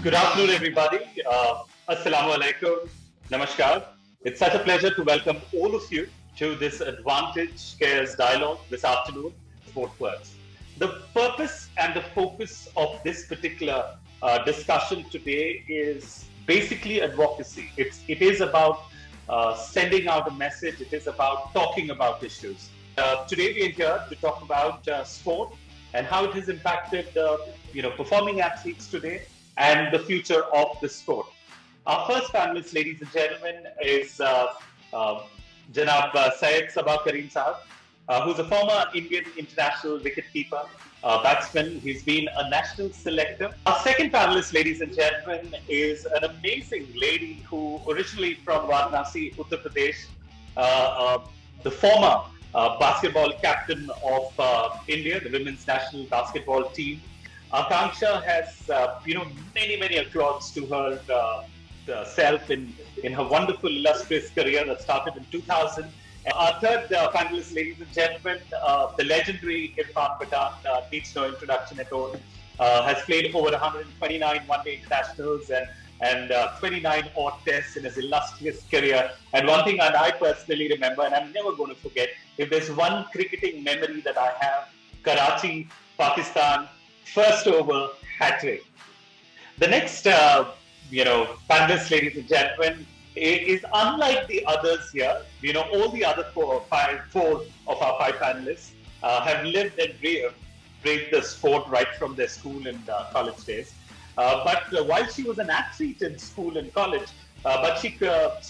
Good afternoon, everybody. Assalamu alaikum. Namaskar. It's such a pleasure to welcome all of you to this Advantage Cares dialogue this afternoon. Sport works. The purpose and the focus of this particular discussion today is basically advocacy. It is about sending out a message. It is about talking about issues. Today we are here to talk about sport and how it has impacted performing athletes today and the future of the sport. Our first panelist, ladies and gentlemen, is Janab Syed Sabah Kareem Saab, who's a former Indian international wicketkeeper, batsman. He's been a national selector. Our second panelist, ladies and gentlemen, is an amazing lady who originally from Varanasi, Uttar Pradesh, the former basketball captain of India, the women's national basketball team. Akanksha has, many applauds to her self in her wonderful, illustrious career that started in 2000. Our third panelist, ladies and gentlemen, the legendary Irfan Pathan, needs no introduction at all, has played over 129 one-day internationals and 29 odd tests in his illustrious career. And one thing that I personally remember, and I'm never going to forget, if there's one cricketing memory that I have, Karachi, Pakistan, first over hat-trick. The next, panelist, ladies and gentlemen, is unlike the others here. All the other four of our five panelists have lived and braved the sport right from their school and college days. But while she was an athlete in school and college, but she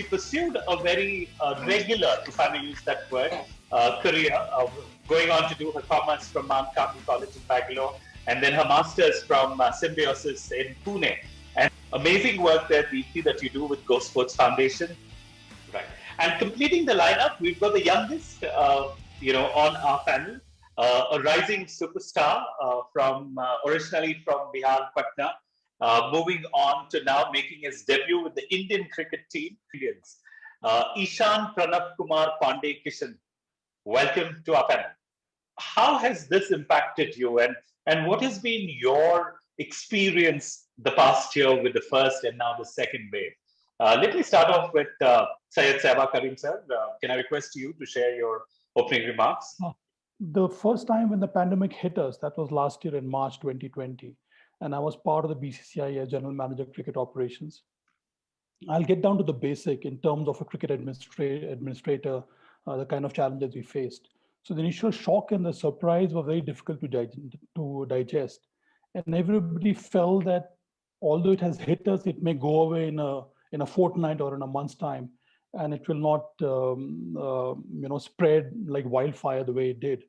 pursued a very regular, if I may use that word, career, going on to do her commerce from Mount Carmel College in Bangalore, and then her master's from Symbiosis in Pune. And amazing work there, Deepthi, that you do with Go Sports Foundation. Right. And completing the lineup, we've got the youngest, on our panel, a rising superstar from originally from Bihar, Patna, moving on to now making his debut with the Indian cricket team. Ishant Pranav Kumar Pandey Kishan, welcome to our panel. How has this impacted you, and what has been your experience the past year with the first and now the second wave? Let me start off with Syed Sabah Kareem sir. Can I request you to share your opening remarks? The first time when the pandemic hit us, that was last year in March 2020, and I was part of the BCCI as General Manager Cricket Operations. I'll get down to the basic in terms of a cricket administrator, the kind of challenges we faced. So the initial shock and the surprise were very difficult to digest. And everybody felt that although it has hit us, it may go away in a fortnight or in a month's time, and it will not spread like wildfire the way it did.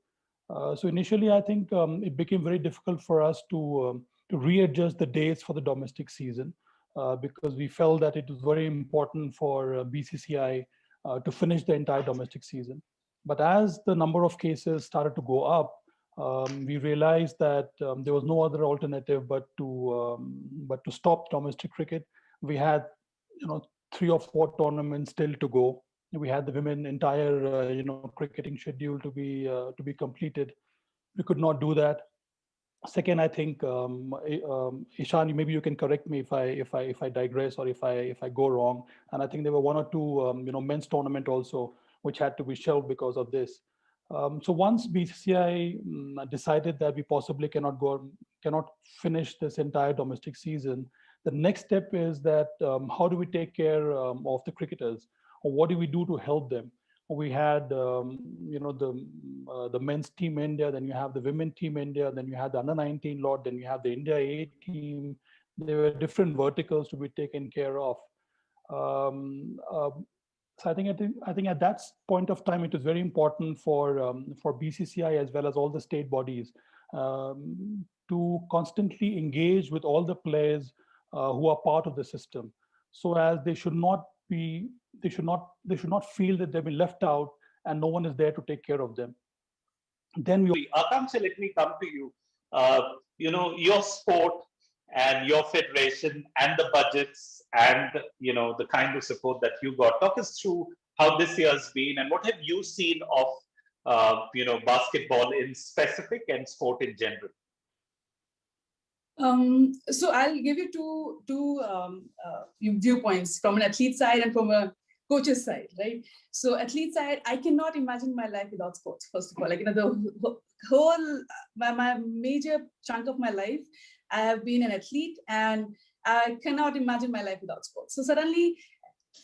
So initially, I think it became very difficult for us to readjust the dates for the domestic season because we felt that it was very important for BCCI to finish the entire domestic season. But as the number of cases started to go up, we realized that there was no other alternative but to stop domestic cricket. We had 3 or 4 tournaments still to go. We had the women entire cricketing schedule to be completed. We could not do that. Second, I think Ishan, maybe you can correct me if I digress or if I go wrong. And I think there were 1 or 2 men's tournament also which had to be shelved because of this. So once BCCI decided that we possibly cannot finish this entire domestic season, the next step is that how do we take care of the cricketers, or what do we do to help them? We had the men's team India, then you have the women team India, then you have the under-19 lot, then you have the India A team. There were different verticals to be taken care of. So I think at that point of time, it was very important for BCCI as well as all the state bodies to constantly engage with all the players who are part of the system, so as they should not feel that they've been left out and no one is there to take care of them. Then Akanksha, let me come to you. Your sport and your federation and the budgets and the kind of support that you got. Talk us through how this year has been and what have you seen of basketball in specific and sport in general. So I'll give you two viewpoints, from an athlete side and from a coach's side, right? So athlete side, I cannot imagine my life without sports. First of all, like, you know, the whole my major chunk of my life, I have been an athlete, and I cannot imagine my life without sports. So suddenly,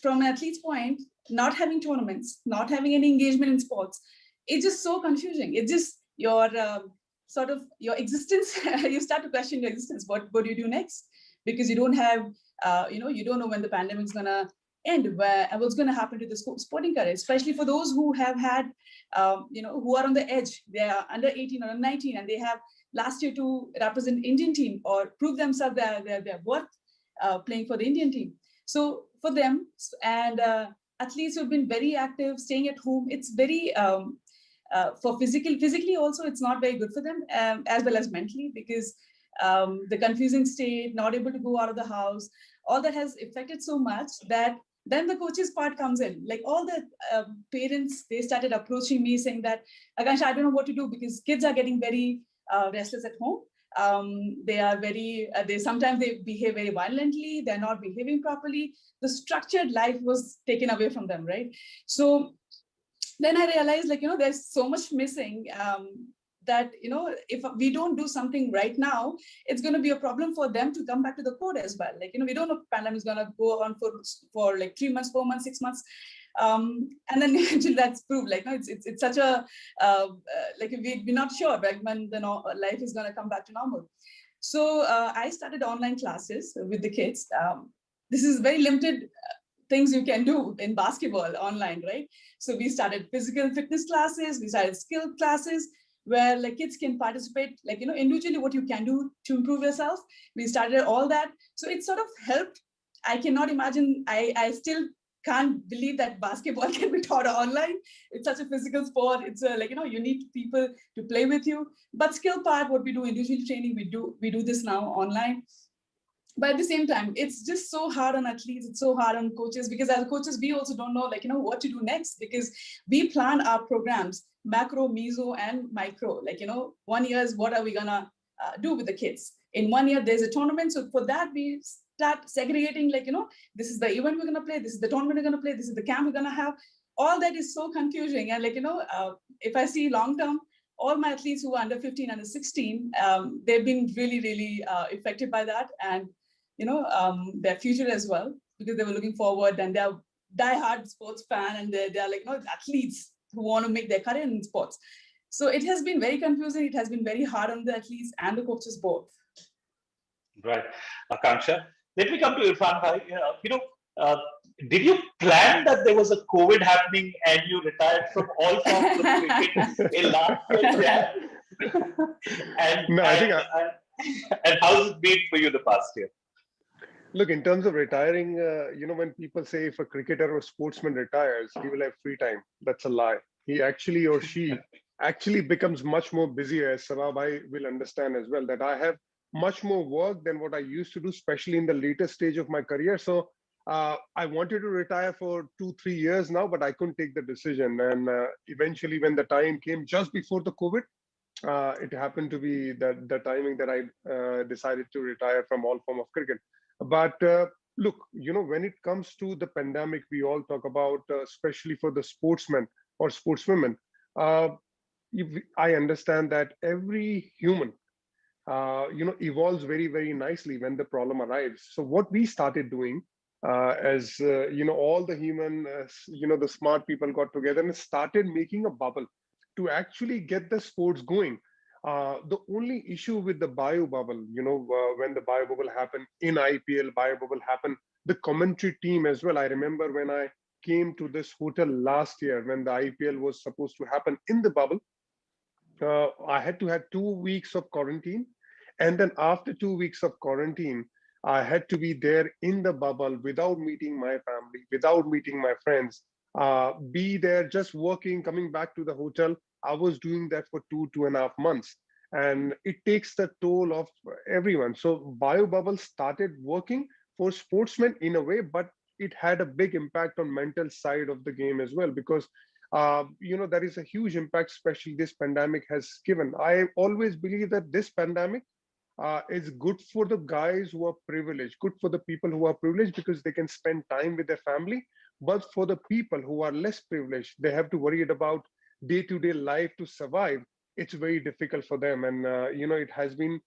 from an athlete's point, not having tournaments, not having any engagement in sports, it's just so confusing. It's just your sort of your existence. You start to question your existence. What do you do next? Because you don't have, you don't know when the pandemic's gonna end, where what's going to happen to the sporting career, especially for those who have had, who are on the edge. They are under 18 or 19, and they have last year to represent Indian team or prove themselves they're worth playing for the Indian team. So for them, and athletes who've been very active, staying at home, it's very for physically also, it's not very good for them, as well as mentally, because the confusing state, not able to go out of the house, all that has affected so much that then the coaches part comes in. Like all the parents, they started approaching me saying that, Akansha, I don't know what to do, because kids are getting very restless at home. They are very, sometimes they behave very violently. They're not behaving properly. The structured life was taken away from them, right? So then I realized, like, there's so much missing, that, if we don't do something right now, it's going to be a problem for them to come back to the court as well. Like, we don't know if the pandemic is going to go on for like 3 months, 4 months, 6 months. And then eventually that's proved, like, it's such a, like, we're not sure, right, when the life is going to come back to normal. So I started online classes with the kids. This is very limited things you can do in basketball online, right? So we started physical fitness classes, we started skill classes, where like kids can participate, like, individually what you can do to improve yourself. We started all that. So it sort of helped. I cannot imagine, I still can't believe that basketball can be taught online. It's such a physical sport. It's like, you need people to play with you. But skill part, what we do, individual training, we do this now online. But at the same time, it's just so hard on athletes. It's so hard on coaches, because as coaches, we also don't know, like, what to do next, because we plan our programs, macro, meso, and micro. Like, 1 year is what are we gonna do with the kids? In 1 year, there's a tournament. So for that, we start segregating, like, this is the event we're gonna play, this is the tournament we're gonna play, this is the camp we're gonna have. All that is so confusing. And like, if I see long term, all my athletes who are under 15, under 16, they've been really, really affected by that. And their future as well, because they were looking forward, and they're diehard sports fan, and they're like, athletes who want to make their career in sports. So it has been very confusing. It has been very hard on the athletes and the coaches both. Right. Akanksha, let me come to Irfan Bhai. Did you plan that there was a COVID happening and you retired from all forms of cricket in last year? And how's it been for you the past year? Look, in terms of retiring, when people say if a cricketer or sportsman retires, he will have free time. That's a lie. He actually, or she actually becomes much more busier, as Sarabhai will understand as well, that I have much more work than what I used to do, especially in the later stage of my career. So I wanted to retire for 2-3 years now, but I couldn't take the decision. And eventually, when the time came just before the COVID, it happened to be the timing that I decided to retire from all form of cricket. But look, when it comes to the pandemic, we all talk about, especially for the sportsmen or sportswomen, I understand that every human, evolves very, very nicely when the problem arrives. So what we started doing, as all the human, the smart people got together and started making a bubble to actually get the sports going. The only issue with the bio bubble, when the bio bubble happened in IPL, bio bubble happened, the commentary team as well. I remember when I came to this hotel last year, when the IPL was supposed to happen in the bubble, I had to have 2 weeks of quarantine. And then after 2 weeks of quarantine, I had to be there in the bubble without meeting my family, without meeting my friends, be there just working, coming back to the hotel. I was doing that for 2.5 months. And it takes the toll of everyone. So bio bubble started working for sportsmen in a way, but it had a big impact on mental side of the game as well, because there is a huge impact, especially this pandemic has given. I always believe that this pandemic is good for the guys who are privileged, good for the people who are privileged because they can spend time with their family. But for the people who are less privileged, they have to worry about day-to-day life to survive. It's very difficult for them, and it has been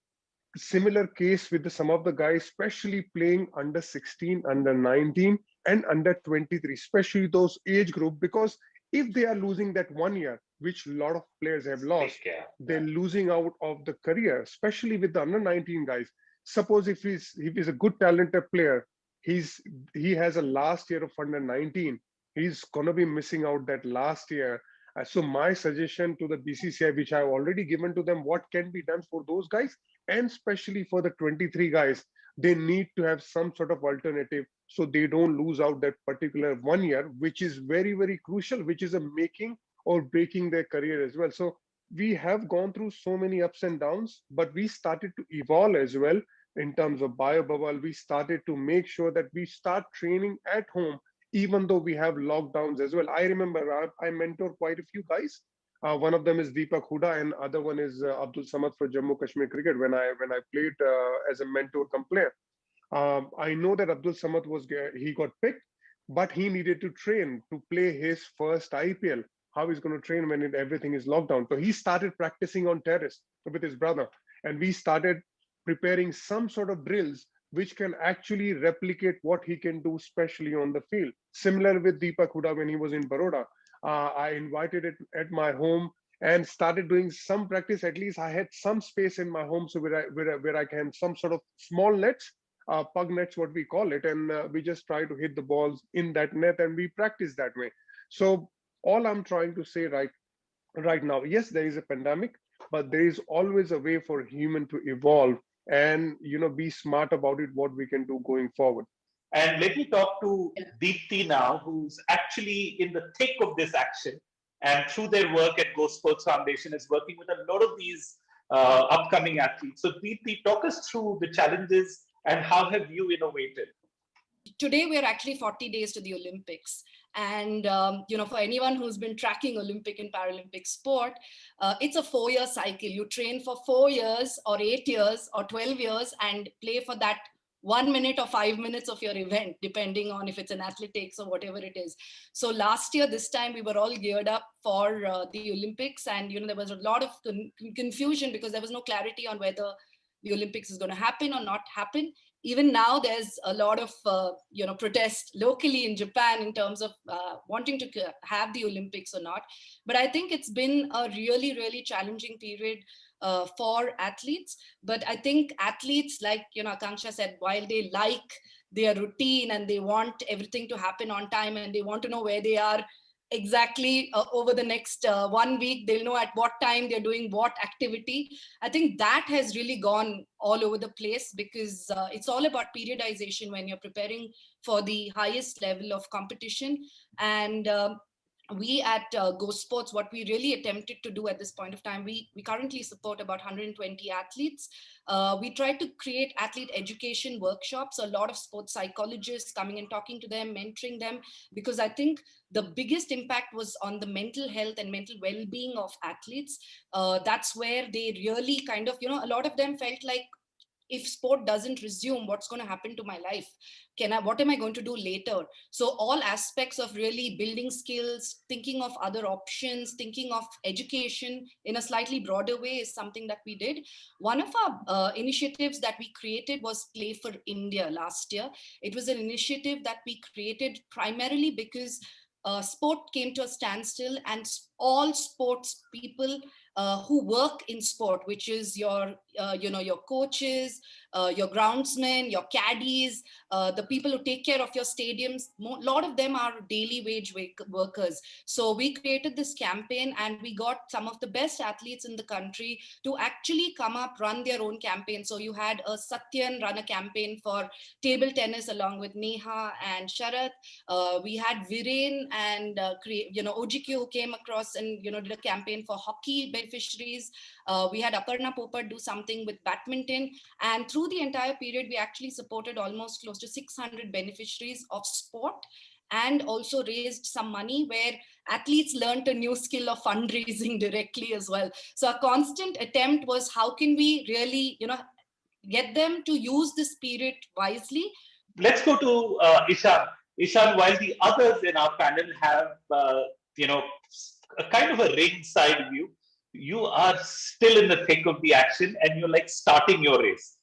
similar case with some of the guys, especially playing under 16, under 19, and under 23, especially those age group, because if they are losing that 1 year, which a lot of players have lost, they're losing out of the career, especially with the under 19 guys. Suppose if he's a good talented player, he has a last year of under 19, he's gonna be missing out that last year. So my suggestion to the BCCI, which I've already given to them, what can be done for those guys, and especially for the 23 guys, they need to have some sort of alternative so they don't lose out that particular 1 year, which is very, very crucial, which is a making or breaking their career as well. So we have gone through so many ups and downs, but we started to evolve as well in terms of bio bubble. We started to make sure that we start training at home, even though we have lockdowns as well. I remember I mentor quite a few guys. One of them is Deepak Huda, and other one is Abdul Samad for Jammu Kashmir Cricket. When I played as a mentor come player, I know that Abdul Samad he got picked, but he needed to train to play his first IPL. How he's going to train when everything is locked down? So he started practicing on terrace with his brother, and we started preparing some sort of drills which can actually replicate what he can do, especially on the field. Similar with Deepak Huda when he was in Baroda. I invited it at my home and started doing some practice. At least I had some space in my home, so where I can some sort of small nets, pug nets, what we call it, and we just try to hit the balls in that net, and we practice that way. So all I'm trying to say right now, yes, there is a pandemic, but there is always a way for human to evolve and be smart about it, what we can do going forward. And let me talk to Deepthi now, who's actually in the thick of this action, and through their work at Go Sports Foundation is working with a lot of these upcoming athletes. So Deepthi, talk us through the challenges and how have you innovated? Today we're actually 40 days to the Olympics, and for anyone who's been tracking Olympic and Paralympic sport, it's a 4-year cycle. You train for 4 years or 8 years or 12 years and play for that 1 minute or 5 minutes of your event, depending on if it's an athletics or whatever it is. So last year, this time, we were all geared up for the Olympics, and there was a lot of confusion because there was no clarity on whether the Olympics is going to happen or not happen. Even now, there's a lot of protest locally in Japan in terms of wanting to have the Olympics or not. But I think it's been a really, really challenging period for athletes. But I think athletes, like Akanksha said, while they like their routine and they want everything to happen on time and they want to know where they are exactly over the next 1 week, they'll know at what time they're doing what activity. I think that has really gone all over the place because it's all about periodization when you're preparing for the highest level of competition. And we at Go Sports, what we really attempted to do at this point of time, we currently support about 120 athletes. We try to create athlete education workshops, a lot of sports psychologists coming and talking to them, mentoring them, because I think the biggest impact was on the mental health and mental well-being of athletes. That's where they really kind of, a lot of them felt like, if sport doesn't resume, what's going to happen to my life? What am I going to do later? So all aspects of really building skills, thinking of other options, thinking of education in a slightly broader way is something that we did. One of our initiatives that we created was Play for India last year. It was an initiative that we created primarily because sport came to a standstill, and all sports people who work in sport, which is your coaches, your groundsmen, your caddies, the people who take care of your stadiums, a lot of them are daily wage workers. So we created this campaign and we got some of the best athletes in the country to actually come up, run their own campaign. So you had Satyan run a campaign for table tennis along with Neha and Sharath. We had Viren and OGQ who came across and did a campaign for hockey beneficiaries. We had Aparna Popat do something with badminton, and through the entire period we actually supported almost close to 600 beneficiaries of sport, and also raised some money where athletes learned a new skill of fundraising directly as well. So a constant attempt was, how can we really get them to use the spirit wisely. Let's go to Ishan. Ishan, while the others in our panel have, you know, a kind of a ringside view, you are still in the thick of the action and you're like starting your race,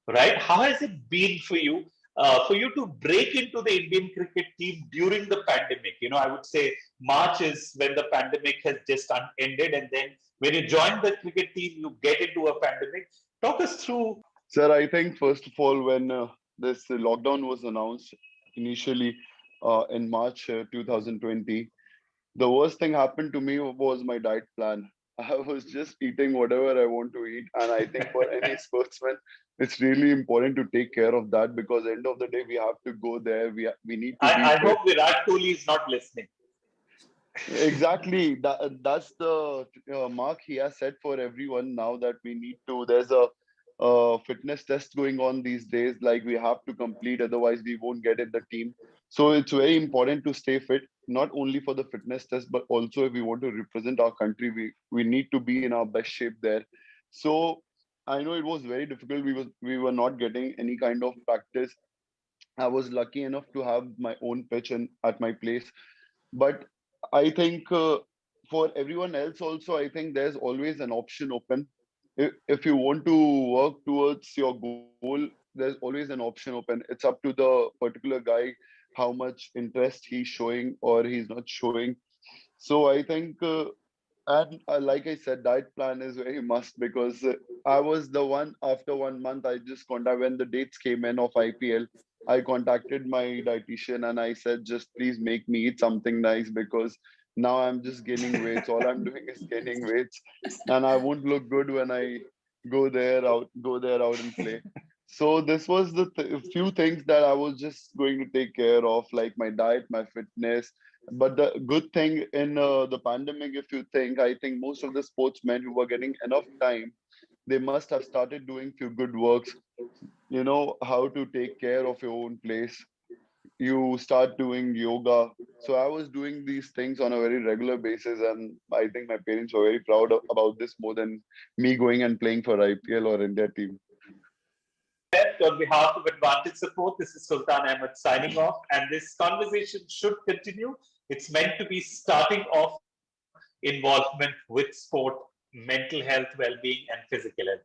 right? How has it been for you to break into the Indian cricket team during the pandemic? You know, I would say March is when the pandemic has just ended, and then when you join the cricket team, you get into a pandemic. Talk us through. Sir, I think first of all, when this lockdown was announced initially in March 2020, the worst thing happened to me was my diet plan. I was just eating whatever I want to eat, and I think for any sportsman, it's really important to take care of that because end of the day we have to go there. We need to be I fit. hope Virat Kohli is not listening. Exactly. That's the mark he has set for everyone now that we need to. There's a fitness test going on these days, like we have to complete, otherwise we won't get in the team. So it's very important to stay fit, not only for the fitness test, but also if we want to represent our country, we need to be in our best shape there. So I know it was very difficult. We were not getting any kind of practice. I was lucky enough to have my own pitch at my place, but I think for everyone else also, I think there's always an option open. If you want to work towards your goal, there's always an option open. It's up to the particular guy how much interest he's showing or he's not showing. So I think, and like I said, diet plan is very must because I was the one after 1 month. I just contact when the dates came in of IPL. I contacted my dietitian and I said, just please make me eat something nice because now I'm just gaining weights. All I'm doing is gaining weights, and I won't look good when I go there out and play. So this was the few things that I was just going to take care of, like my diet, my fitness. But the good thing in the pandemic, if you think, I think most of the sportsmen who were getting enough time, they must have started doing few good works. You know how to take care of your own place. You start doing yoga. So I was doing these things on a very regular basis, and I think my parents were very proud about this more than me going and playing for IPL or India team. On behalf of Advantage Support, this is Sultan Ahmed signing off, and this conversation should continue. It's meant to be starting off involvement with sport, mental health, well-being, and physical health.